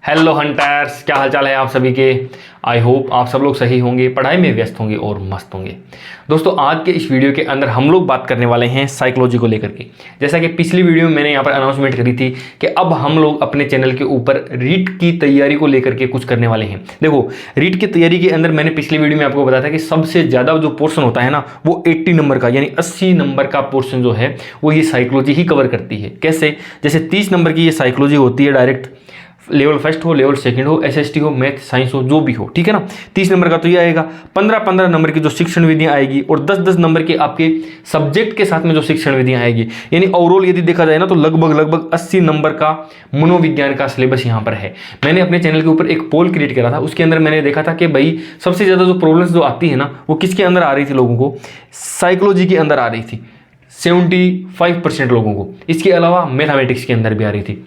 Hello hunters, क्या हालचाल है आप सभी के। आई होप आप सब लोग सही होंगे, पढ़ाई में व्यस्त होंगे और मस्त होंगे। दोस्तों, आज के इस वीडियो के अंदर हम लोग बात करने वाले हैं साइकोलॉजी को लेकर के। जैसा कि पिछली वीडियो में मैंने यहाँ पर अनाउंसमेंट करी थी कि अब हम लोग अपने चैनल के ऊपर रीट की तैयारी को लेकर के कुछ करने वाले हैं। देखो, रीट की तैयारी के अंदर मैंने पिछली वीडियो में आपको बताया था कि सबसे ज़्यादा जो पोर्शन होता है ना, वो 80 नंबर का, यानी 80 नंबर का पोर्शन जो है वो ये साइकोलॉजी ही कवर करती है। कैसे? जैसे 30 नंबर की ये साइकोलॉजी होती है, डायरेक्ट लेवल फर्स्ट हो, लेवल सेकंड हो, एसएसटी हो, मैथ साइंस हो, जो भी हो, ठीक है ना। 30 नंबर का तो ये आएगा। 15-15 नंबर की जो शिक्षण विधियां आएगी और 10-10 नंबर के आपके सब्जेक्ट के साथ में जो शिक्षण विधियां आएगी, यानी ओवरऑल यदि देखा जाए ना तो लगभग 80 नंबर का मनोविज्ञान का सिलेबस यहाँ पर है। मैंने अपने चैनल के ऊपर एक पोल क्रिएट करा था, उसके अंदर मैंने देखा था कि भाई सबसे ज़्यादा जो प्रॉब्लम्स जो आती है ना, वो किसके अंदर आ रही थी लोगों को? साइकोलॉजी के अंदर आ रही थी 75% लोगों को। इसके अलावा मैथमेटिक्स के अंदर भी आ रही थी।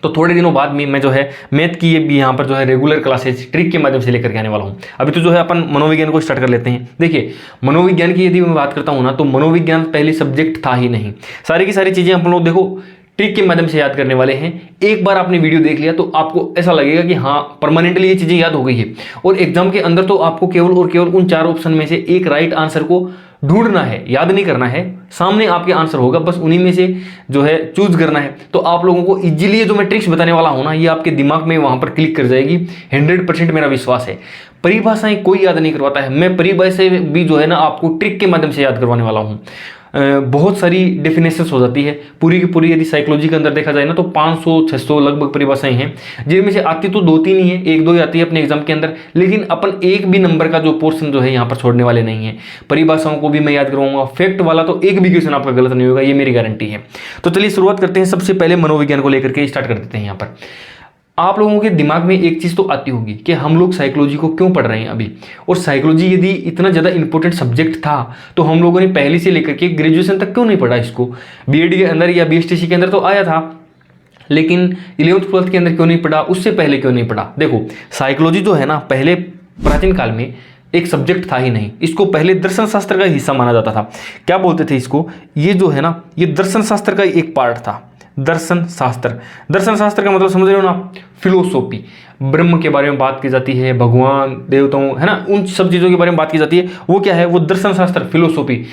तो थोड़े दिनों बाद में मैं जो है मैथ की ये भी यहाँ पर जो है रेगुलर क्लासेज ट्रिक के माध्यम से लेकर के आने वाला हूँ। अभी तो जो है अपन मनोविज्ञान को स्टार्ट कर लेते हैं। देखिए, मनोविज्ञान की यदि मैं बात करता हूँ ना, तो मनोविज्ञान पहले सब्जेक्ट था ही नहीं। सारी की सारी चीज़ें अपन लोग देखो ट्रिक के माध्यम से याद करने वाले हैं। एक बार आपने वीडियो देख लिया तो आपको ऐसा लगेगा कि हाँ, परमानेंटली ये चीज़ें याद हो गई है। और एग्जाम के अंदर तो आपको केवल और केवल उन 4 ऑप्शन में से एक राइट आंसर को ढूंढना है, याद नहीं करना है। सामने आपके आंसर होगा, बस उन्हीं में से जो है चूज करना है। तो आप लोगों को इजीली ये जो मैं ट्रिक्स बताने वाला हूं ना, ये आपके दिमाग में वहां पर क्लिक कर जाएगी। 100% मेरा विश्वास है। परिभाषाएं कोई याद नहीं करवाता है, मैं परिभाषाएं भी जो है ना आपको ट्रिक के माध्यम से याद करवाने वाला हूँ। बहुत सारी डेफिनेशंस हो जाती है पूरी की पूरी। यदि साइकोलॉजी के अंदर देखा जाए ना तो 500-600 लगभग परिभाषाएं हैं, जिनमें से आती तो 2-3 ही है, 1-2 ही आती है अपने एग्जाम के अंदर। लेकिन अपन एक भी नंबर का जो पोर्शन जो है यहाँ पर छोड़ने वाले नहीं है। परिभाषाओं को भी मैं याद करवाऊंगा। फैक्ट वाला तो एक भी क्वेश्चन आपका गलत नहीं होगा, ये मेरी गारंटी है। तो चलिए शुरुआत करते हैं। सबसे पहले मनोविज्ञान को लेकर के स्टार्ट कर देते हैं। यहाँ पर आप लोगों के दिमाग में एक चीज़ तो आती होगी कि हम लोग साइकोलॉजी को क्यों पढ़ रहे हैं अभी। और साइकोलॉजी यदि इतना ज़्यादा इंपॉर्टेंट सब्जेक्ट था तो हम लोगों ने पहले से लेकर के ग्रेजुएशन तक क्यों नहीं पढ़ा इसको? बीएड के अंदर या बीएसटीसी के अंदर तो आया था, लेकिन 11th-12th के अंदर क्यों नहीं पढ़ा? उससे पहले क्यों नहीं पढ़ा? देखो, साइकोलॉजी जो है ना, पहले प्राचीन काल में एक सब्जेक्ट था ही नहीं। इसको पहले दर्शन शास्त्र का हिस्सा माना जाता था। क्या बोलते थे इसको? ये जो है ना, ये दर्शन शास्त्र का एक पार्ट था। दर्शन शास्त्र। दर्शन शास्त्र का मतलब समझ रहे हो ना? फिलोसॉफी। ब्रह्म के बारे में बात की जाती है, भगवान, देवताओं, है ना, उन सब चीज़ों के बारे में बात की जाती है। वो क्या है? वो दर्शन शास्त्र, फिलोसॉफी,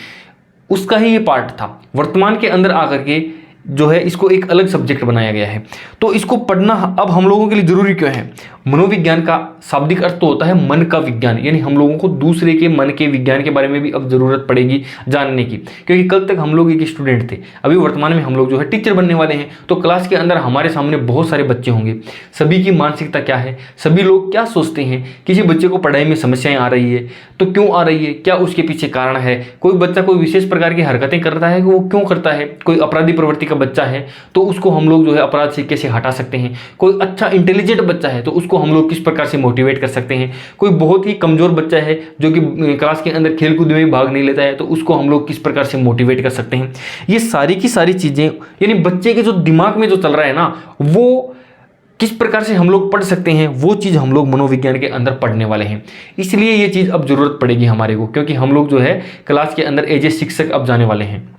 उसका ही ये पार्ट था। वर्तमान के अंदर आकर के जो है इसको एक अलग सब्जेक्ट बनाया गया है। तो इसको पढ़ना अब हम लोगों के लिए जरूरी क्यों है? मनोविज्ञान का शाब्दिक अर्थ तो होता है मन का विज्ञान, यानी हम लोगों को दूसरे के मन के विज्ञान के बारे में भी अब जरूरत पड़ेगी जानने की। क्योंकि कल तक हम लोग एक स्टूडेंट थे, अभी वर्तमान में हम लोग जो है टीचर बनने वाले हैं। तो क्लास के अंदर हमारे सामने बहुत सारे बच्चे होंगे। सभी की मानसिकता क्या है, सभी लोग क्या सोचते हैं। किसी बच्चे को पढ़ाई में समस्याएं आ रही है तो क्यों आ रही है, क्या उसके पीछे कारण है? कोई बच्चा कोई विशेष प्रकार की हरकतें करता है, वो क्यों करता है? कोई अपराधी प्रवृत्ति का बच्चा है तो उसको हम लोग जो है अपराध से कैसे हटा सकते हैं? कोई अच्छा इंटेलिजेंट बच्चा है तो उसको हम लोग किस प्रकार से मोटिवेट कर सकते हैं? कोई बहुत ही कमजोर बच्चा है जो कि क्लास के अंदर खेलकूद में भाग नहीं लेता है तो उसको हम लोग किस प्रकार से मोटिवेट कर सकते हैं? ये सारी की सारी चीजें, यानी बच्चे के जो दिमाग में जो चल रहा है ना, वो किस प्रकार से हम लोग पढ़ सकते हैं, वो चीज़ हम लोग मनोविज्ञान के अंदर पढ़ने वाले हैं। इसलिए ये चीज़ अब जरूरत पड़ेगी हमारे को, क्योंकि हम लोग जो है क्लास के अंदर एज ए शिक्षक अब जाने वाले हैं।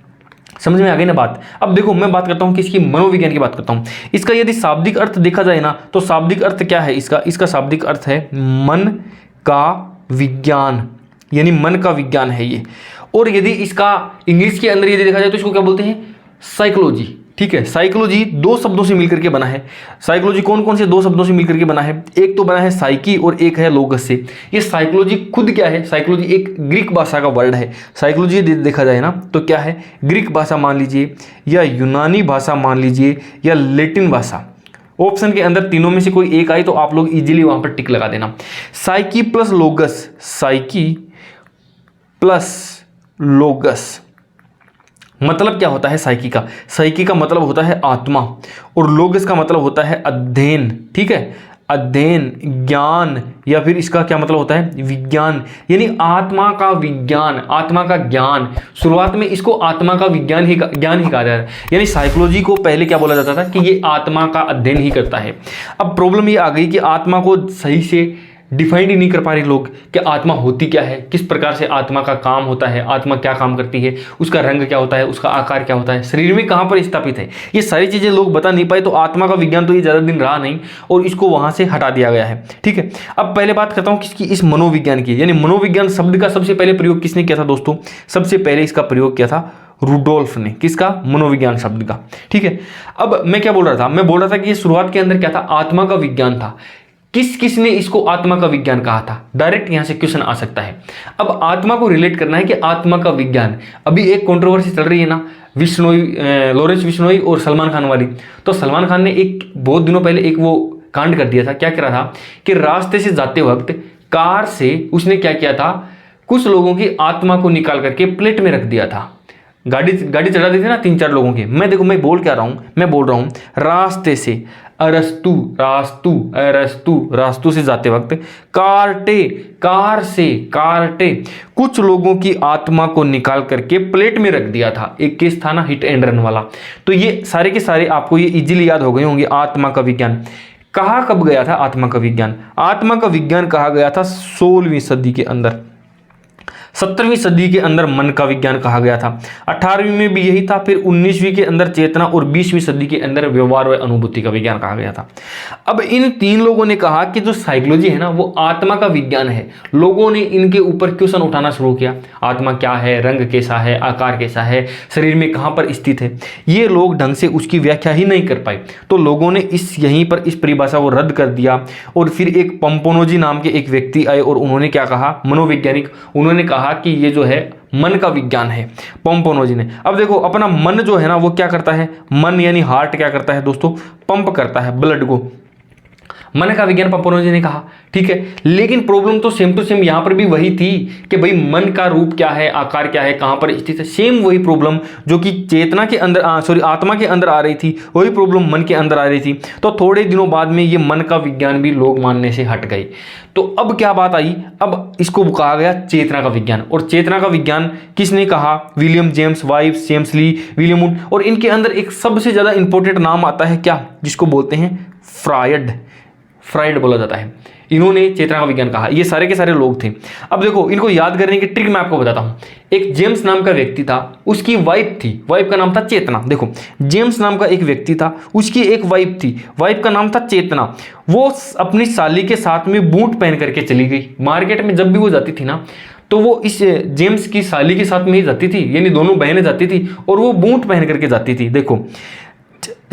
समझ में आ गई ना बात? अब देखो, मैं बात करता हूं कि इसकी मनोविज्ञान की बात करता हूं। इसका यदि शाब्दिक अर्थ देखा जाए ना, तो शाब्दिक अर्थ क्या है इसका शाब्दिक अर्थ है मन का विज्ञान, यानी मन का विज्ञान है ये। और यदि इसका इंग्लिश के अंदर यदि देखा जाए तो इसको क्या बोलते हैं? साइकोलॉजी। ठीक है, साइकोलॉजी 2 शब्दों से मिलकर के बना है। साइकोलॉजी कौन कौन से 2 शब्दों से मिलकर के बना है? एक तो बना है साइकी और एक है लोगस से। ये साइकोलॉजी खुद क्या है? साइकोलॉजी एक ग्रीक भाषा का वर्ड है। साइकोलॉजी देखा जाए ना तो क्या है? ग्रीक भाषा मान लीजिए, या यूनानी भाषा मान लीजिए, या लैटिन भाषा। ऑप्शन के अंदर तीनों में से कोई एक आई तो आप लोग इजीली वहां पर टिक लगा देना। साइकी प्लस लोगस, साइकी प्लस लोगस मतलब क्या होता है? साइकी का मतलब होता है आत्मा, और लोगस का मतलब होता है अध्ययन। ठीक है, अध्ययन, ज्ञान, या फिर इसका क्या मतलब होता है? विज्ञान, यानी आत्मा का विज्ञान, आत्मा का ज्ञान। शुरुआत में इसको आत्मा का विज्ञान ही कहा जाता है। यानी साइकोलॉजी को पहले क्या बोला जाता था कि ये आत्मा का अध्ययन ही करता है। अब प्रॉब्लम ये आ गई कि आत्मा को सही से डिफाइन ही नहीं कर पा रहे लोग कि आत्मा होती क्या है, किस प्रकार से आत्मा का काम होता है, आत्मा क्या काम करती है, उसका रंग क्या होता है, उसका आकार क्या होता है, शरीर में कहाँ पर स्थापित है, ये सारी चीज़ें लोग बता नहीं पाए। तो आत्मा का विज्ञान तो ये ज़्यादा दिन रहा नहीं और इसको वहाँ से हटा दिया गया है। ठीक है, अब पहले बात करता हूँ किसकी, इस मनोविज्ञान की। यानी मनोविज्ञान शब्द का सबसे पहले प्रयोग किसने किया था दोस्तों? सबसे पहले इसका प्रयोग किया था रुडोल्फ ने। किसका? मनोविज्ञान शब्द का। ठीक है, अब मैं क्या बोल रहा था, मैं बोल रहा था कि ये शुरुआत के अंदर क्या था, आत्मा का विज्ञान था। किसने इसको आत्मा का विज्ञान कहा था? डायरेक्ट यहां से क्वेश्चन आ सकता है। अब आत्मा को रिलेट करना है कि आत्मा का विज्ञान, अभी एक कंट्रोवर्सी चल रही है ना, बिश्नोई, लॉरेंस बिश्नोई और सलमान खान वाली। तो सलमान खान ने एक बहुत दिनों पहले एक वो कांड कर दिया था। क्या करा था कि रास्ते से जाते वक्त कार से उसने क्या किया था, कुछ लोगों की आत्मा को निकाल करके प्लेट में रख दिया था। गाड़ी चढ़ा दी थी ना 3-4 लोगों की। मैं देखो मैं बोल क्या रहा हूं, मैं बोल रहा हूं रास्ते से रास्तू से जाते वक्त कार से कुछ लोगों की आत्मा को निकाल करके प्लेट में रख दिया था। एक केस था ना हिट एंड रन वाला। तो ये सारे के सारे आपको ये इजीली याद हो गए होंगे। आत्मा का विज्ञान कहा कब गया था? आत्मा का विज्ञान कहा गया था 16वीं सदी के अंदर। 17वीं सदी के अंदर मन का विज्ञान कहा गया था। 18वीं में भी यही था। फिर 19वीं के अंदर चेतना और 20वीं सदी के अंदर व्यवहार व अनुभूति का विज्ञान कहा गया था। अब इन 3 लोगों ने कहा कि जो साइकोलॉजी है ना वो आत्मा का विज्ञान है। लोगों ने इनके ऊपर क्वेश्चन उठाना शुरू किया, आत्मा क्या है, रंग कैसा है, आकार कैसा है, शरीर में कहाँ पर स्थित है। ये लोग ढंग से उसकी व्याख्या ही नहीं कर पाए। तो लोगों ने यहीं पर इस परिभाषा को रद्द कर दिया। और फिर एक पंपोनोजी नाम के एक व्यक्ति आए और उन्होंने क्या कहा, मनोवैज्ञानिक, उन्होंने कहा कि ये जो है मन का विज्ञान है, पंपोनोजी ने। अब देखो अपना मन जो है ना वो क्या करता है, मन यानी हार्ट क्या करता है दोस्तों, पंप करता है ब्लड को। मन का विज्ञान पंपोनोजी ने कहा। ठीक है, लेकिन प्रॉब्लम तो सेम टू सेम यहां पर भी वही थी कि भाई मन का रूप क्या है, आकार क्या है, कहां पर स्थित है। सेम वही प्रॉब्लम जो कि चेतना के अंदर आत्मा के अंदर आ रही थी, वही प्रॉब्लम मन के अंदर आ रही थी। तो थोड़े दिनों बाद में ये मन का विज्ञान भी लोग मानने से हट गए। तो अब क्या बात आई, अब इसको कहा गया चेतना का विज्ञान। और चेतना का विज्ञान किसने कहा? William James wife, James Lee, William Wood. और इनके अंदर एक सबसे ज्यादा इंपॉर्टेंट नाम आता है क्या, जिसको बोलते हैं फ्रायड बोला जाता है। इन्होंने चेतना का विज्ञान कहा। ये सारे के सारे लोग थे। अब देखो इनको याद करने की ट्रिक मैं आपको बताता हूं। एक जेम्स नाम का व्यक्ति था, उसकी वाइफ थी, वाइफ का नाम था चेतना। देखो जेम्स नाम का एक व्यक्ति था, उसकी एक वाइफ थी, वाइफ का नाम था चेतना। वो अपनी साली के साथ में बूट पहन करके चली गई। मार्केट में जब भी वो जाती थी ना तो वो इस जेम्स की साली के साथ में ही जाती थी, यानी दोनों बहनें जाती थी और वो बूट पहन करके जाती थी। देखो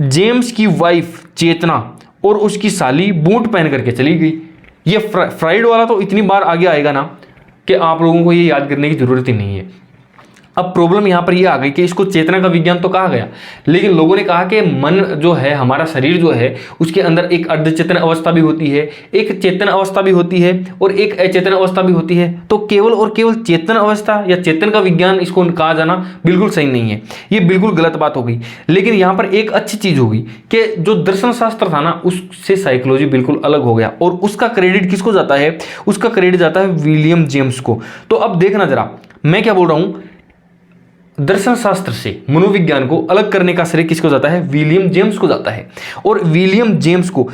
जेम्स की वाइफ चेतना और उसकी साली बूट पहन करके चली गई। ये फ्राइड वाला तो इतनी बार आगे आएगा ना कि आप लोगों को ये याद करने की जरूरत ही नहीं है। अब प्रॉब्लम यहां पर ये आ गई कि इसको चेतना का विज्ञान तो कहा गया, लेकिन लोगों ने कहा कि मन जो है, हमारा शरीर जो है, उसके अंदर एक अर्धचेतन अवस्था भी होती है, एक चेतन अवस्था भी होती है और एक अचेतन अवस्था भी होती है। तो केवल और केवल चेतन अवस्था या चेतन का विज्ञान इसको कहा जाना बिल्कुल सही नहीं है। ये बिल्कुल गलत बात हो गई। लेकिन यहां पर एक अच्छी चीज होगी कि जो दर्शन शास्त्र था ना उससे साइकोलॉजी बिल्कुल अलग हो गया। और उसका क्रेडिट किसको जाता है? उसका क्रेडिट जाता है विलियम जेम्स को। तो अब देखना जरा, मैं क्या बोल रहा हूं, दर्शन शास्त्र से मनोविज्ञान को अलग करने का श्रेय किसको जाता है? विलियम जेम्स को जाता है। और विलियम जेम्स को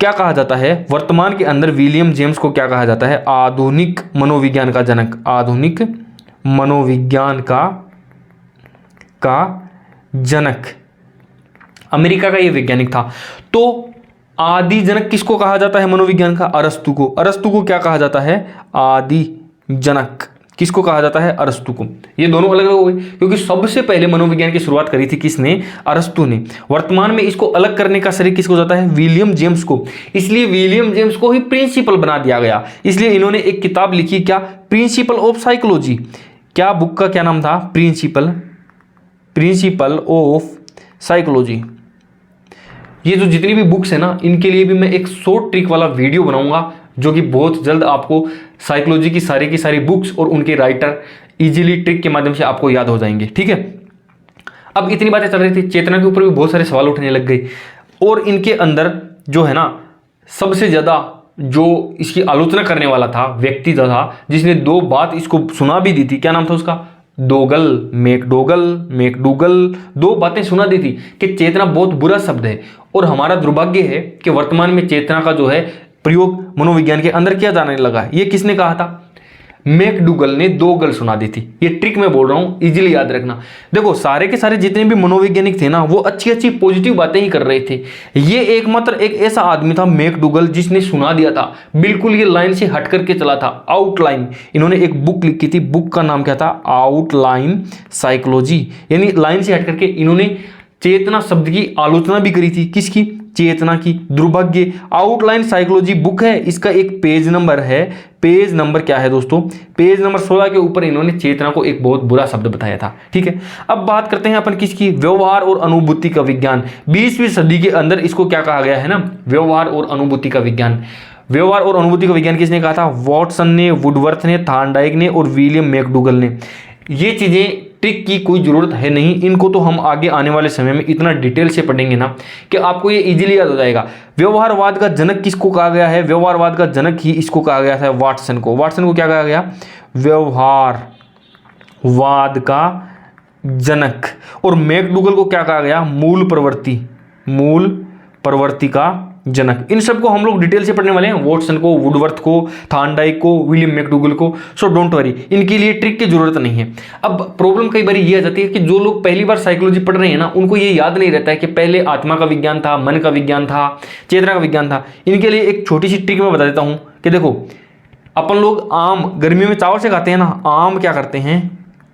क्या कहा जाता है वर्तमान के अंदर? विलियम जेम्स को क्या कहा जाता है? आधुनिक मनोविज्ञान का जनक, आधुनिक मनोविज्ञान का जनक। अमेरिका का ये वैज्ञानिक था। तो आदि जनक किसको कहा जाता है मनोविज्ञान का? अरस्तु को। अरस्तु को क्या कहा जाता है? आदि जनक किसको कहा जाता है? अरस्तु को। ये दोनों अलग अलग हो गए क्योंकि सबसे पहले मनोविज्ञान की शुरुआत करी थी किसने? अरस्तु ने। वर्तमान में इसको अलग करने का श्रेय किसको जाता है? विलियम जेम्स को। इसलिए विलियम जेम्स को ही प्रिंसिपल बना दिया गया। इसलिए इन्होंने एक किताब लिखी, क्या? Principle of psychology. क्या बुक का क्या नाम था? Principle of psychology. ये जो जितनी भी बुक्स है ना, इनके लिए भी मैं एक शॉर्ट ट्रिक वाला वीडियो बनाऊंगा जो कि बहुत जल्द आपको साइकोलॉजी की सारी बुक्स और उनके राइटर इजीली ट्रिक के माध्यम से आपको याद हो जाएंगे। ठीक है, अब इतनी बातें चल रही थी, चेतना के ऊपर भी बहुत सारे सवाल उठने लग गए। और इनके अंदर जो है ना सबसे ज्यादा जो इसकी आलोचना करने वाला था व्यक्ति था, जिसने 2 बात इसको सुना भी दी थी। क्या नाम था उसका? मैकडूगल 2 बातें सुना दी थी कि चेतना बहुत बुरा शब्द है और हमारा दुर्भाग्य है कि वर्तमान में चेतना का जो है प्रयोग मनोविज्ञान के अंदर किया जाने लगा। ये किसने कहा था? मैकडूगल ने 2 गल सुना दी थी। ये ट्रिक मैं बोल रहा हूं, इजीली याद रखना। देखो सारे के सारे जितने भी मनोवैज्ञानिक थे ना, वो अच्छी अच्छी पॉजिटिव बातें ही कर रहे थे। ये एकमात्र एक ऐसा आदमी था मैकडूगल जिसने सुना दिया था, बिल्कुल ये लाइन से हट करके चला था। आउटलाइन, इन्होंने एक बुक लिखी थी, बुक का नाम क्या था? Outline psychology. यानी लाइन से हट करके इन्होंने चेतना शब्द की आलोचना भी करी थी। किसकी? चेतना की। दुर्भाग्य आउटलाइन साइकोलॉजी बुक है, इसका एक पेज नंबर है। पेज नंबर क्या है दोस्तों? पेज नंबर 16 के ऊपर इन्होंने चेतना को एक बहुत बुरा शब्द बताया था। ठीक है, अब बात करते हैं अपन किसकी? व्यवहार और अनुभूति का विज्ञान। 20वीं सदी के अंदर इसको क्या कहा गया है ना? व्यवहार और अनुभूति का विज्ञान। व्यवहार और अनुभूति का विज्ञान किसने कहा था? वॉटसन ने, वुडवर्थ ने, थॉर्नडाइक ने और विलियम मैकडूगल ने। ये चीजें ट्रिक की कोई ज़रूरत है नहीं, इनको तो हम आगे आने वाले समय में इतना डिटेल से पढ़ेंगे ना कि आपको ये इजीली याद हो जाएगा। व्यवहारवाद का जनक किसको कहा गया है? व्यवहारवाद का जनक ही इसको कहा गया था, वाटसन को। वाटसन को क्या कहा गया? व्यवहारवाद का जनक। और मैकडूगल को क्या कहा गया? मूल प्रवृत्ति का जनक। इन सबको हम लोग डिटेल से पढ़ने वाले हैं, वॉटसन को, वुडवर्थ को, थॉर्नडाइक को, विलियम मैकडूगल को। सो डोंट वरी, इनके लिए ट्रिक की जरूरत नहीं है। अब प्रॉब्लम कई बार ये आ जाती है कि जो लोग पहली बार साइकोलॉजी पढ़ रहे हैं ना, उनको ये याद नहीं रहता है कि पहले आत्मा का विज्ञान था, मन का विज्ञान था, चेतना का विज्ञान था। इनके लिए एक छोटी सी ट्रिक मैं बता देता हूं कि देखो, अपन लोग आम गर्मियों में चाव से खाते हैं ना, आम क्या करते हैं?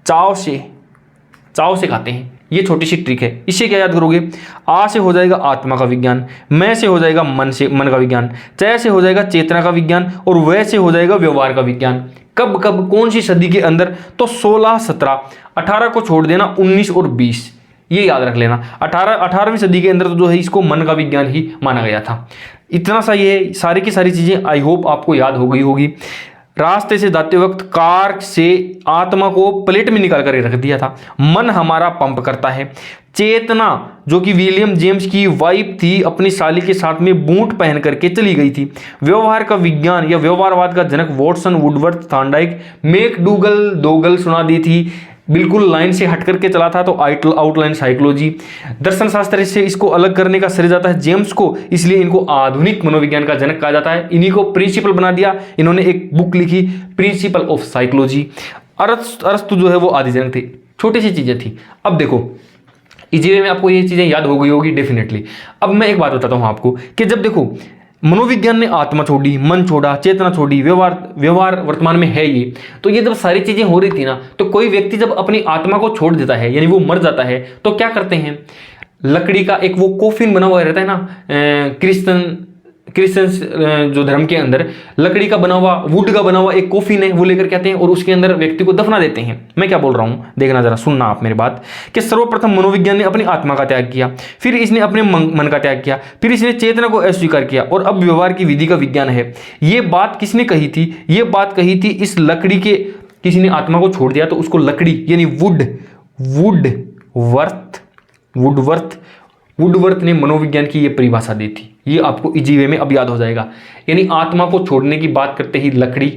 चाव से खाते हैं। ये छोटी सी ट्रिक है, इससे क्या याद करोगे? आ से हो जाएगा आत्मा का विज्ञान, मैं से हो जाएगा मन का विज्ञान, च से हो जाएगा चेतना का विज्ञान और वह से हो जाएगा व्यवहार का विज्ञान। कब कब कौन सी सदी के अंदर? तो 16, 17, 18 को छोड़ देना, 19 और 20, ये याद रख लेना। 18वीं सदी के अंदर तो जो है इसको मन का विज्ञान ही माना गया था। इतना सा ये सारी की सारी चीजें आई होप आपको याद हो गई होगी। रास्ते से जाते वक्त कार से आत्मा को प्लेट में निकाल कर रख दिया था। मन हमारा पंप करता है। चेतना जो कि विलियम जेम्स की वाइफ थी, अपनी साली के साथ में बूट पहन करके चली गई थी। व्यवहार का विज्ञान या व्यवहारवाद का जनक वॉटसन, वुडवर्थ, थॉर्नडाइक, मैकडूगल 2 गल सुना दी थी, बिल्कुल लाइन से हट करके चला था तो आउटलाइन साइकोलॉजी। दर्शन शास्त्र से इसको अलग करने का श्रेय जाता है जेम्स को, इसलिए इनको आधुनिक मनोविज्ञान का जनक कहा जाता है। इन्हीं को प्रिंसिपल बना दिया, इन्होंने एक बुक लिखी प्रिंसिपल ऑफ साइकोलॉजी। अरस्तु जो है वो आदि जनक थे। छोटी सी चीजें थी। अब देखो इजी वे में आपको ये चीजें याद हो गई होगी डेफिनेटली। अब मैं एक बात बताता हूं आपको कि जब देखो मनोविज्ञान ने आत्मा छोड़ी, मन छोड़ा, चेतना छोड़ी, व्यवहार वर्तमान में है ये, तो ये जब सारी चीजें हो रही थी ना, तो कोई व्यक्ति जब अपनी आत्मा को छोड़ देता है यानी वो मर जाता है, तो क्या करते हैं? लकड़ी का एक वो कोफिन बना हुआ रहता है ना, क्रिश्चियन जो धर्म के अंदर लकड़ी का बना हुआ, वुड का बना हुआ एक कोफिन है, वो लेकर के आते हैं और उसके अंदर व्यक्ति को दफना देते हैं। मैं क्या बोल रहा हूं, देखना जरा, सुनना आप मेरी बात, कि सर्वप्रथम मनोविज्ञान ने अपनी आत्मा का त्याग किया, फिर इसने अपने मन का त्याग किया, फिर इसने चेतना को अस्वीकार किया और अब व्यवहार की विधि का विज्ञान है। ये बात किसने कही थी? ये बात कही थी इस लकड़ी के, किसी ने आत्मा को छोड़ दिया तो उसको लकड़ी यानी वुडवर्थ ने मनोविज्ञान की ये परिभाषा दी थी। ये आपको इजी वे में अब याद हो जाएगा। यानी आत्मा को छोड़ने की बात करते ही लकड़ी,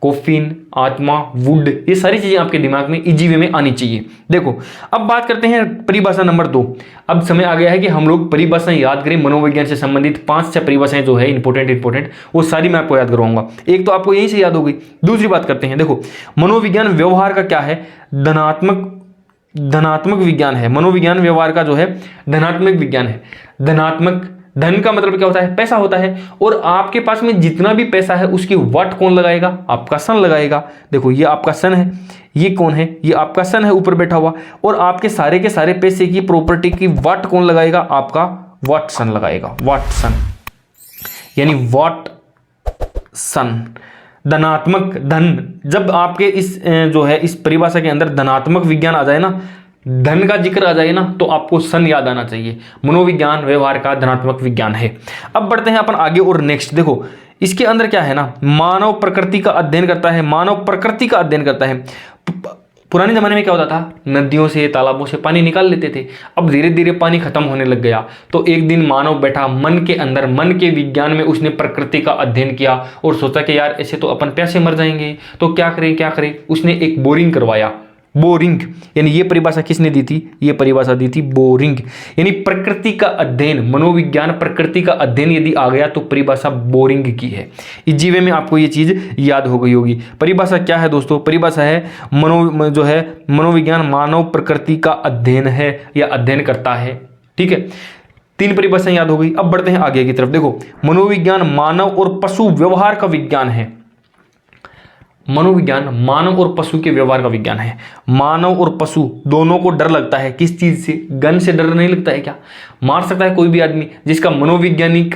कोफिन, आत्मा, वुड, ये सारी चीजें आपके दिमाग में इजी वे में आनी चाहिए। देखो अब बात करते हैं परिभाषा नंबर 2। अब समय आ गया है कि हम लोग परिभाषाएं याद करें। मनोविज्ञान से संबंधित 5-6 परिभाषाएं जो है इंपॉर्टेंट, वो सारी मैं आपको याद करवाऊंगा। एक तो आपको यहीं से याद हो गई। दूसरी बात करते हैं, देखो मनोविज्ञान व्यवहार का क्या है? धनात्मक विज्ञान है। मनोविज्ञान व्यवहार का जो है धनात्मक विज्ञान है। धनात्मक, धन का मतलब क्या होता है? पैसा होता है। और आपके पास में जितना भी पैसा है उसकी वाट कौन लगाएगा? आपका सन लगाएगा। देखो ये आपका सन है, ये कौन है? ये आपका सन है ऊपर बैठा हुआ। और आपके सारे के सारे पैसे की प्रॉपर्टी की वाट कौन लगाएगा? आपका वाट सन लगाएगा। वाट सन यानी वाट सन। धनात्मक, धन, जब आपके इस जो है इस परिभाषा के अंदर धनात्मक विज्ञान आ जाए ना, धन का जिक्र आ जाए ना, तो आपको सन याद आना चाहिए। मनोविज्ञान व्यवहार का धनात्मक विज्ञान है। अब बढ़ते हैं अपन आगे और नेक्स्ट। देखो इसके अंदर क्या है ना, मानव प्रकृति का अध्ययन करता है। मानव प्रकृति का अध्ययन करता है। पुराने जमाने में क्या होता था? नदियों से, तालाबों से पानी निकाल लेते थे। अब धीरे धीरे पानी खत्म होने लग गया, तो एक दिन मानव बैठा मन के अंदर, मन के विज्ञान में उसने प्रकृति का अध्ययन किया और सोचा कि यार ऐसे तो अपन प्यासे मर जाएंगे, तो क्या करें। उसने एक बोरिंग करवाया। बोरिंग, यानी ये परिभाषा किसने दी थी? ये परिभाषा दी थी बोरिंग। यानी प्रकृति का अध्ययन, मनोविज्ञान प्रकृति का अध्ययन यदि आ गया तो परिभाषा बोरिंग की है। इजी वे में आपको ये चीज याद हो गई होगी। परिभाषा क्या है दोस्तों? परिभाषा है मनोविज्ञान मानव प्रकृति का अध्ययन है या अध्ययन करता है। ठीक है, 3 परिभाषाएं याद हो गई। अब बढ़ते हैं आगे की तरफ। देखो, मनोविज्ञान मानव और पशु व्यवहार का विज्ञान है। मनोविज्ञान मानव और पशु के व्यवहार का विज्ञान है। मानव और पशु दोनों को डर लगता है। किस चीज से? गन से डर नहीं लगता है क्या? मार सकता है कोई भी आदमी। जिसका मनोवैज्ञानिक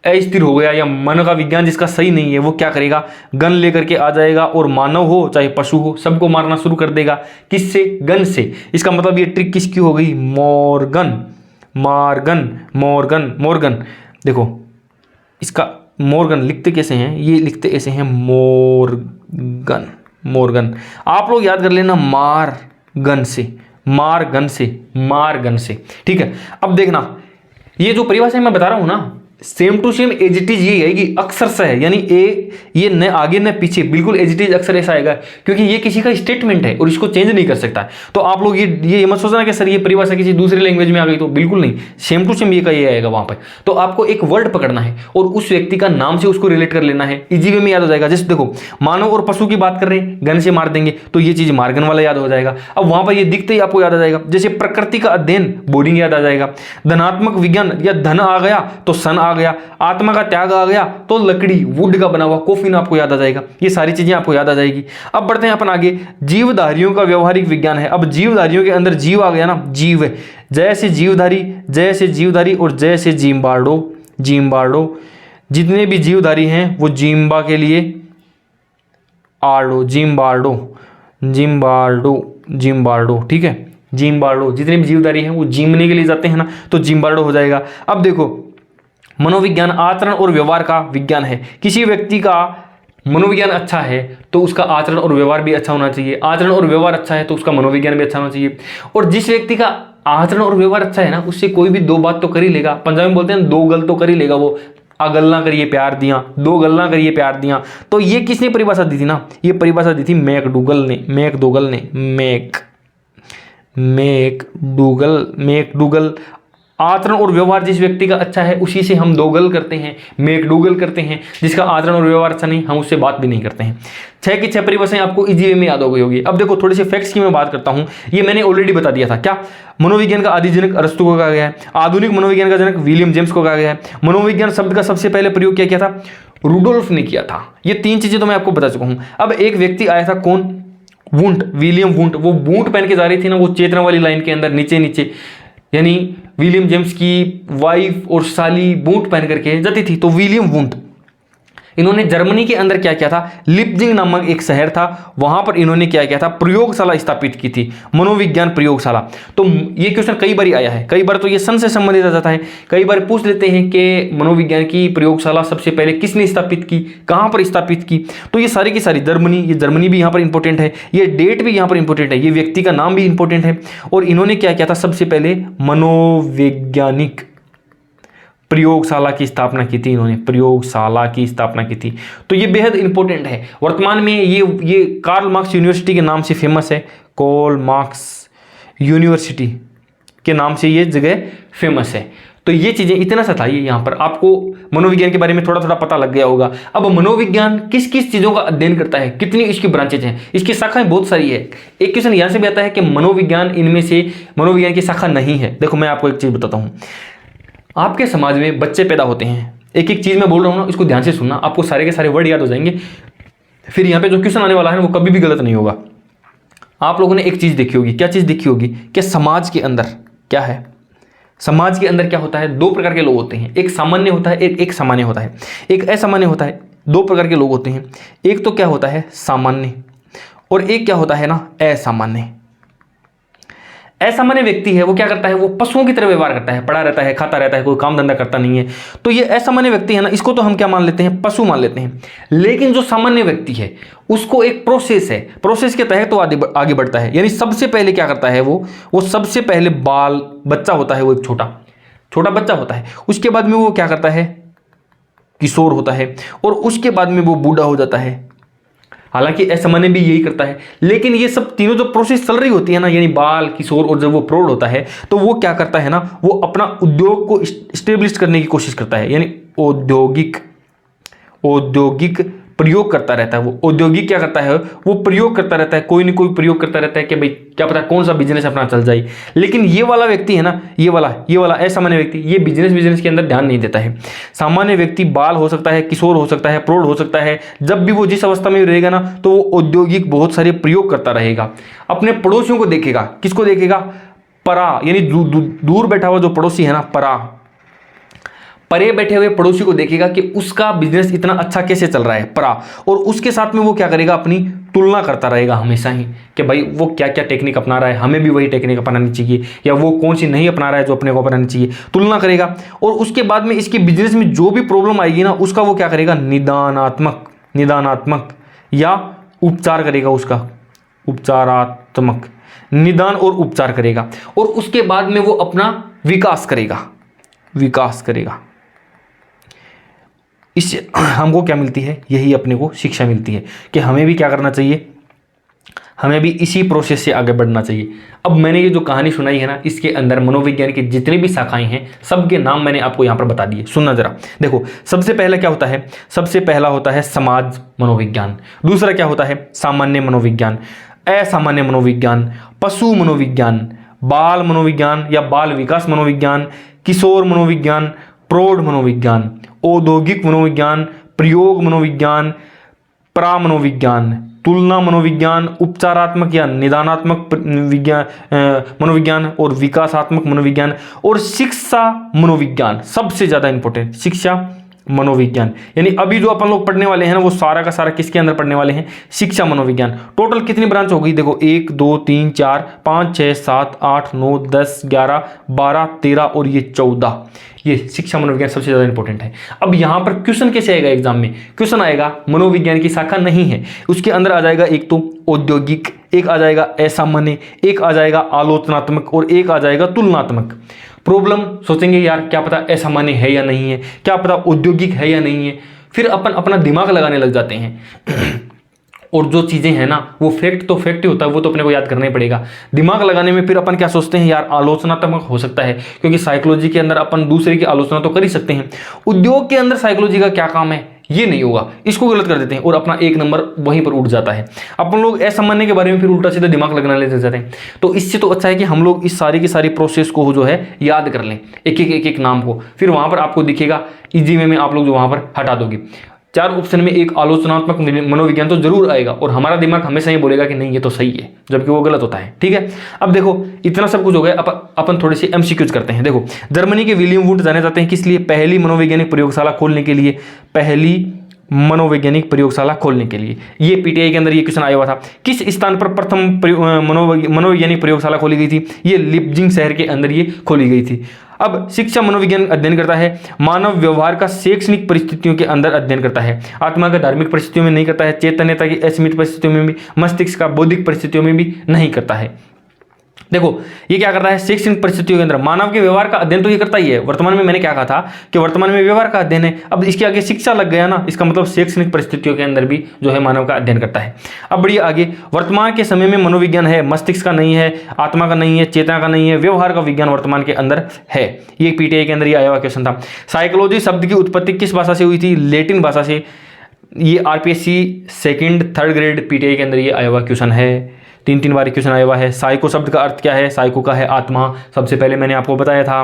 अस्थिर हो गया या मन का विज्ञान जिसका सही नहीं है, वो क्या करेगा? गन लेकर के आ जाएगा और मानव हो चाहे पशु हो सबको मारना शुरू कर देगा। किससे? गन से। इसका मतलब ये ट्रिक किसकी हो गई? मॉर्गन। देखो, इसका मॉर्गन लिखते कैसे हैं? ये लिखते ऐसे हैं, मॉर्गन। आप लोग याद कर लेना, मारगन से। ठीक है, अब देखना, ये जो परिभाषा मैं बता रहा हूं ना, same to same as it is ये आएगी अक्सर से है। यानी ये न आगे न पीछे, बिल्कुल एज इट इज अक्सर ऐसा आएगा, क्योंकि ये किसी का स्टेटमेंट है और इसको चेंज नहीं कर सकता है। तो आप लोग ये मत सोचना कि सर ये परिभाषा किसी दूसरी लैंग्वेज में आ गई, तो बिल्कुल नहीं, सेम टू सेम ये का ये आएगा वहां पर। तो आपको एक वर्ड पकड़ना है और उस व्यक्ति का नाम से उसको रिलेट कर लेना है, इजी वे में याद हो जाएगा। जैसे देखो, मानव और पशु की बात कर रहे हैं, गन से मार देंगे तो ये चीज मार्गन वाला याद हो जाएगा। अब वहां पर ये दिखते ही आपको याद आ जाएगा। जैसे प्रकृति का अध्ययन, बोरिंग याद आ जाएगा। धनात्मक विज्ञान या धन आ गया तो सन आ गया। आत्मा का त्याग आ गया तो लकड़ी, वुड का बना हुआ कॉफिन आपको याद आ जाएगा। ये सारी चीजें आपको याद आ जाएगी। अब बढ़ते हैं अपन आगे। जीवधारियों का व्यवहारिक विज्ञान है। अब जीवधारियों के अंदर जीव आ गया ना, जीव, जैसे जीवधारी और जैसे जिम्बार्डो। जितने भी जीवधारी हैं वो जिम्बा के लिए जिम्बार्डो। ठीक है, जिम्बार्डो। जितने भी जीवधारी हैं वो जीमने के लिए जाते हैं ना, तो जिम्बार्डो हो जाएगा। अब देखो, मनोविज्ञान आचरण और व्यवहार का विज्ञान है। किसी व्यक्ति का मनोविज्ञान अच्छा है तो उसका आचरण और व्यवहार भी अच्छा होना चाहिए। आचरण और व्यवहार अच्छा है तो उसका मनोविज्ञान भी अच्छा होना चाहिए। और जिस व्यक्ति का आचरण और व्यवहार अच्छा है ना, उससे कोई भी 2 बात तो कर ही लेगा। पंजाबी में बोलते हैं 2 गल तो कर ही लेगा वो। अगलना करिए प्यार दिया, 2 गलना करिए प्यार दिया। तो ये किसने परिभाषा दी थी ना? ये परिभाषा दी थी मैकडूगल। आचरण और व्यवहार जिस व्यक्ति का अच्छा है उसी से हम दोगल करते हैं, मैकडूगल करते हैं। जिसका आचरण और व्यवहार अच्छा नहीं, हम उससे बात भी नहीं करते हैं। 6 की 6 परिभाषाएं आपको इजी वे में याद हो गई होगी। अब देखो, थोड़े से फैक्ट्स की मैं बात करता हूं। ये मैंने ऑलरेडी बता दिया था। क्या? मनोविज्ञान का आदि जनक अरस्तु को कहा गया है। आधुनिक मनोविज्ञान का जनक विलियम जेम्स को कहा गया है। मनोविज्ञान शब्द का सबसे पहले प्रयोग किया था? रुडोल्फ ने किया था। ये 3 चीजें तो मैं आपको बता चुका हूं। अब एक व्यक्ति आया था, कौन? Wundt, William Wundt. वो बूट पहन के जा रही थी ना, वो चेतना वाली लाइन के अंदर नीचे, यानी विलियम जेम्स की वाइफ और साली बूट पहन करके जाती थी, तो विलियम वुंट। इन्होंने जर्मनी के अंदर क्या किया था? लिप्जिंग नामक एक शहर था, वहां पर इन्होंने क्या किया था? प्रयोगशाला स्थापित की थी, मनोविज्ञान प्रयोगशाला। तो ये क्वेश्चन कई बार आया है, कई बार तो ये सन से संबंधित आ जाता है। कई बार पूछ लेते हैं कि मनोविज्ञान की प्रयोगशाला सबसे पहले किसने स्थापित की, कहां पर स्थापित की? तो ये सारी की सारी जर्मनी, ये जर्मनी भी यहां पर इंपॉर्टेंट है, ये डेट भी यहां पर इंपॉर्टेंट है, ये व्यक्ति का नाम भी इंपॉर्टेंट है। और इन्होंने क्या किया था? सबसे पहले मनोवैज्ञानिक प्रयोगशाला की स्थापना की थी। इन्होंने प्रयोगशाला की स्थापना की थी, तो ये बेहद इंपॉर्टेंट है। वर्तमान में ये कार्ल मार्क्स यूनिवर्सिटी के नाम से फेमस है। कार्ल मार्क्स यूनिवर्सिटी के नाम से ये जगह फेमस है। तो ये चीजें इतना सा था, ये यहाँ पर आपको मनोविज्ञान के बारे में थोड़ा थोड़ा पता लग गया होगा। अब मनोविज्ञान किस किस चीजों का अध्ययन करता है, कितनी इसकी ब्रांचेज हैं, इसकी शाखाएं बहुत सारी है। एक क्वेश्चन यहां से भी आता है कि मनोविज्ञान इनमें से मनोविज्ञान की शाखा नहीं है। देखो, मैं आपको एक चीज बताता हूं। आपके समाज में बच्चे पैदा होते हैं, एक एक चीज मैं बोल रहा हूं ना, इसको ध्यान से सुनना, आपको सारे के सारे वर्ड याद हो जाएंगे। फिर यहाँ पे जो क्वेश्चन आने वाला है वो कभी भी गलत नहीं होगा। आप लोगों ने एक चीज देखी होगी, क्या चीज देखी होगी? कि समाज के अंदर क्या है? समाज के अंदर क्या होता है? 2 प्रकार के लोग होते हैं, एक सामान्य होता है, एक सामान्य होता है, एक असामान्य होता है। 2 प्रकार के लोग होते हैं। एक तो क्या होता है? सामान्य, और एक क्या होता है ना? असामान्य। असामान्य व्यक्ति है वो क्या करता है? वो पशुओं की तरह व्यवहार करता है, पड़ा रहता है, खाता रहता है, कोई काम धंधा करता नहीं है। तो ये असामान्य व्यक्ति है ना, इसको तो हम क्या मान लेते हैं? पशु मान लेते हैं। लेकिन जो सामान्य व्यक्ति है उसको एक प्रोसेस है, प्रोसेस के तहत तो आगे बढ़ता है। यानी सबसे पहले क्या करता है वो सबसे पहले बच्चा होता है, वो एक छोटा बच्चा होता है। उसके बाद में वो क्या करता है? किशोर होता है, और उसके बाद में वो बूढ़ा हो जाता है। हालांकि असामान्य भी यही करता है, लेकिन ये सब तीनों जो प्रोसेस चल रही होती है ना, यानी बाल, किशोर और जब वो प्रौढ़ होता है, तो वो क्या करता है ना, वो अपना उद्योग को स्टेब्लिश करने की कोशिश करता है, यानी औद्योगिक प्रयोग करता रहता है। वो औद्योगिक क्या करता है, वो प्रयोग करता रहता है, कोई ना कोई प्रयोग करता रहता है कि भाई क्या पता कौन सा बिजनेस अपना चल जाए। लेकिन ये वाला व्यक्ति है ना, ये वाला असामान्य व्यक्ति, ये बिजनेस के अंदर ध्यान नहीं देता है। सामान्य व्यक्ति बाल हो सकता है, किशोर हो सकता है, प्रौढ़ हो सकता है, जब भी वो जिस अवस्था में रहेगा ना, तो वो औद्योगिक बहुत सारे प्रयोग करता रहेगा। अपने पड़ोसियों को देखेगा, किसको देखेगा, परा, यानी दूर बैठा हुआ जो पड़ोसी है ना, परे बैठे हुए पड़ोसी को देखेगा कि उसका बिजनेस इतना अच्छा कैसे चल रहा है, परा, और उसके साथ में वो क्या करेगा, अपनी तुलना करता रहेगा हमेशा ही कि भाई वो क्या क्या टेक्निक अपना रहा है, हमें भी वही टेक्निक अपनानी चाहिए, या वो कौन सी नहीं अपना रहा है जो अपने को अपनानी चाहिए, तुलना करेगा। और उसके बाद में इसके बिजनेस में जो भी प्रॉब्लम आएगी ना, उसका वो क्या करेगा, निदानात्मक या उपचार करेगा, उसका उपचारात्मक निदान और उपचार करेगा। और उसके बाद में वो अपना विकास करेगा। इससे हमको क्या मिलती है, यही अपने को शिक्षा मिलती है कि हमें भी क्या करना चाहिए, हमें भी इसी प्रोसेस से आगे बढ़ना चाहिए। अब मैंने ये जो कहानी सुनाई है ना, इसके अंदर मनोविज्ञान की जितनी भी शाखाएं हैं, सबके नाम मैंने आपको यहाँ पर बता दिए। सुनना जरा, देखो सबसे पहले क्या होता है, सबसे पहला होता है समाज मनोविज्ञान, दूसरा क्या होता है, सामान्य मनोविज्ञान, असामान्य मनोविज्ञान, पशु मनोविज्ञान, बाल मनोविज्ञान या बाल विकास मनोविज्ञान, किशोर मनोविज्ञान, प्रौढ़ मनोविज्ञान, औद्योगिक मनोविज्ञान, प्रयोग मनोविज्ञान, प्रामनोविज्ञान, तुलना मनोविज्ञान, उपचारात्मक या निदानात्मक मनोविज्ञान और विकासात्मक मनोविज्ञान, और शिक्षा मनोविज्ञान, सबसे ज्यादा इंपॉर्टेंट शिक्षा मनोविज्ञान। यानी अभी जो अपन लोग पढ़ने वाले हैं ना, वो सारा का सारा किसके अंदर पढ़ने वाले हैं, शिक्षा मनोविज्ञान। टोटल कितनी ब्रांच हो गई, देखो 1 2 3 4 5 6 7 8 9 10 11 12 13 और ये 14, ये शिक्षा मनोविज्ञान सबसे ज्यादा इंपॉर्टेंट है। अब यहां पर क्वेश्चन कैसे आएगा एग्जाम में, क्वेश्चन आएगा मनोविज्ञान की शाखा नहीं है, उसके अंदर आ जाएगा एक तो औद्योगिक, एक आ जाएगा असामान्य, एक आ जाएगा आलोचनात्मक और एक आ जाएगा तुलनात्मक। प्रॉब्लम सोचेंगे यार क्या पता असामान्य है या नहीं है, क्या पता औद्योगिक है या नहीं है, फिर अपन अपना दिमाग लगाने लग जाते हैं और जो चीज़ें हैं ना, वो फैक्ट तो फैक्ट ही होता है, वो तो अपने को याद करना ही पड़ेगा। दिमाग लगाने में फिर अपन क्या सोचते हैं, यार आलोचनात्मक हो सकता है, क्योंकि साइकोलॉजी के अंदर अपन दूसरे की आलोचना तो कर ही सकते हैं। उद्योग के अंदर साइकोलॉजी का क्या काम है, ये नहीं होगा, इसको गलत कर देते हैं और अपना एक नंबर वहीं पर उठ जाता है। अपन लोग असामान्य के बारे में फिर उल्टा सीधा दिमाग लगाने लग जाते हैं। तो इससे तो अच्छा है कि हम लोग इस सारी की सारी प्रोसेस को जो है याद कर लें, एक एक नाम को, फिर वहां पर आपको दिखेगा इजी वे में आप लोग जो वहां पर हटा दोगे। 4 ऑप्शन में एक आलोचनात्मक मनोविज्ञान तो जरूर आएगा और हमारा दिमाग हमेशा ये बोलेगा कि नहीं ये तो सही है, जबकि वो गलत होता है। ठीक है, अब देखो इतना सब कुछ हो गया, अपन थोड़े से एमसीक्यूज करते हैं। देखो जर्मनी के विलियम वुंड जाने जाते हैं किस लिए, पहली मनोवैज्ञानिक प्रयोगशाला खोलने के लिए, पहली मनोवैज्ञानिक प्रयोगशाला खोलने के लिए। ये पीटीआई के अंदर ये क्वेश्चन आया हुआ था, किस स्थान पर प्रथम मनोवैज्ञानिक प्रयोगशाला खोली गई थी, ये लिप्जिंग शहर के अंदर ये खोली गई थी। अब शिक्षा मनोविज्ञान अध्ययन करता है मानव व्यवहार का शैक्षणिक परिस्थितियों के अंदर अध्ययन करता है, आत्मा का धार्मिक परिस्थितियों में नहीं करता है, चैतन्यता की असीमित परिस्थितियों में भी, मस्तिष्क का बौद्धिक परिस्थितियों में भी नहीं करता है। देखो ये क्या करता है, शैक्षणिक परिस्थितियों के अंदर मानव के व्यवहार का अध्ययन तो ये करता ही है। वर्तमान में मैंने क्या कहा था कि वर्तमान में व्यवहार का अध्ययन है, अब इसके आगे शिक्षा लग गया ना, इसका मतलब शैक्षणिक परिस्थितियों के अंदर भी जो है मानव का अध्ययन करता है। अब बढ़िए आगे, वर्तमान के समय में मनोविज्ञान है, मस्तिष्क का नहीं है, आत्मा का नहीं है, चेतना का नहीं है, व्यवहार का विज्ञान वर्तमान के अंदर है। ये पीटीआई के अंदर ये आया हुआ क्वेश्चन था। साइकोलॉजी शब्द की उत्पत्ति किस भाषा से हुई थी, लैटिन भाषा से। ये RPSC 2nd 3rd grade PTI के अंदर ये आया हुआ क्वेश्चन है, 3 बार क्वेश्चन आया हुआ है। साइको शब्द का अर्थ क्या है, साइको का है आत्मा, सबसे पहले मैंने आपको बताया था।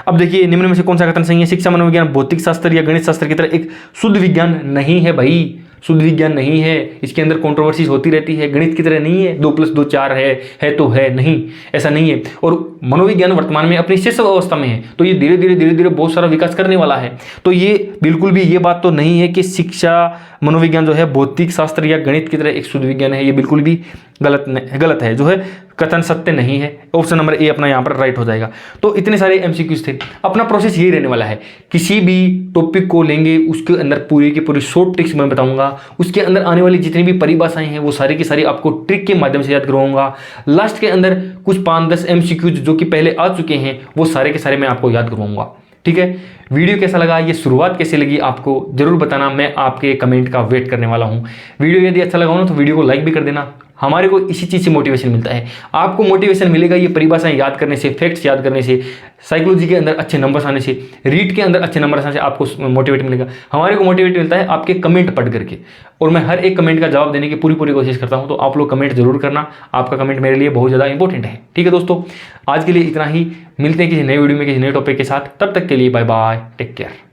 अब देखिए निम्न में से कौन सा कथन सही है, शिक्षा मनोविज्ञान भौतिक शास्त्र या गणित शास्त्र की तरह एक शुद्ध विज्ञान नहीं है। भाई शुद्ध विज्ञान नहीं है, इसके अंदर कंट्रोवर्सीज होती रहती है, गणित की तरह नहीं है 2 + 2 4 है तो है, नहीं ऐसा नहीं है। और मनोविज्ञान वर्तमान में अपनी शिशु अवस्था में है, तो ये धीरे धीरे बहुत सारा विकास करने वाला है। तो ये बिल्कुल भी ये बात तो नहीं है कि शिक्षा मनोविज्ञान जो है भौतिक शास्त्र या गणित की तरह एक शुद्ध विज्ञान है, ये बिल्कुल भी गलत है, जो है कथन सत्य नहीं है। ऑप्शन नंबर ए अपना यहाँ पर राइट हो जाएगा। तो इतने सारे एमसीक्यूज थे, अपना प्रोसेस यही रहने वाला है। किसी भी टॉपिक को लेंगे उसके अंदर पूरी की पूरी शॉर्ट ट्रिक्स मैं बताऊंगा, उसके अंदर आने वाली जितनी भी परिभाषाएं हैं वो सारी की सारी आपको ट्रिक के माध्यम से याद करवाऊंगा। लास्ट के अंदर कुछ 5-10 एमसीक्यूज जो कि पहले आ चुके हैं वो सारे के सारे मैं आपको याद करवाऊंगा। ठीक है, वीडियो कैसा लगा, ये शुरुआत कैसी लगी आपको जरूर बताना, मैं आपके कमेंट का वेट करने वाला हूँ। वीडियो यदि अच्छा लगा हो ना तो वीडियो को लाइक भी कर देना, हमारे को इसी चीज़ से मोटिवेशन मिलता है। आपको मोटिवेशन मिलेगा ये परिभाषाएं याद करने से, फैक्ट्स याद करने से, साइकोलॉजी के अंदर अच्छे नंबर्स आने से, रीड के अंदर अच्छे नंबर्स आने से आपको मोटिवेट मिलेगा। हमारे को मोटिवेट मिलता है आपके कमेंट पढ़ करके, और मैं हर एक कमेंट का जवाब देने की पूरी कोशिश करता हूँ। तो आप लोग कमेंट जरूर करना, आपका कमेंट मेरे लिए बहुत ज़्यादा इंपॉर्टेंट है। ठीक है दोस्तों, आज के लिए इतना ही, मिलते हैं किसी नए वीडियो में किसी नए टॉपिक के साथ, तब तक के लिए बाय बाय, टेक केयर।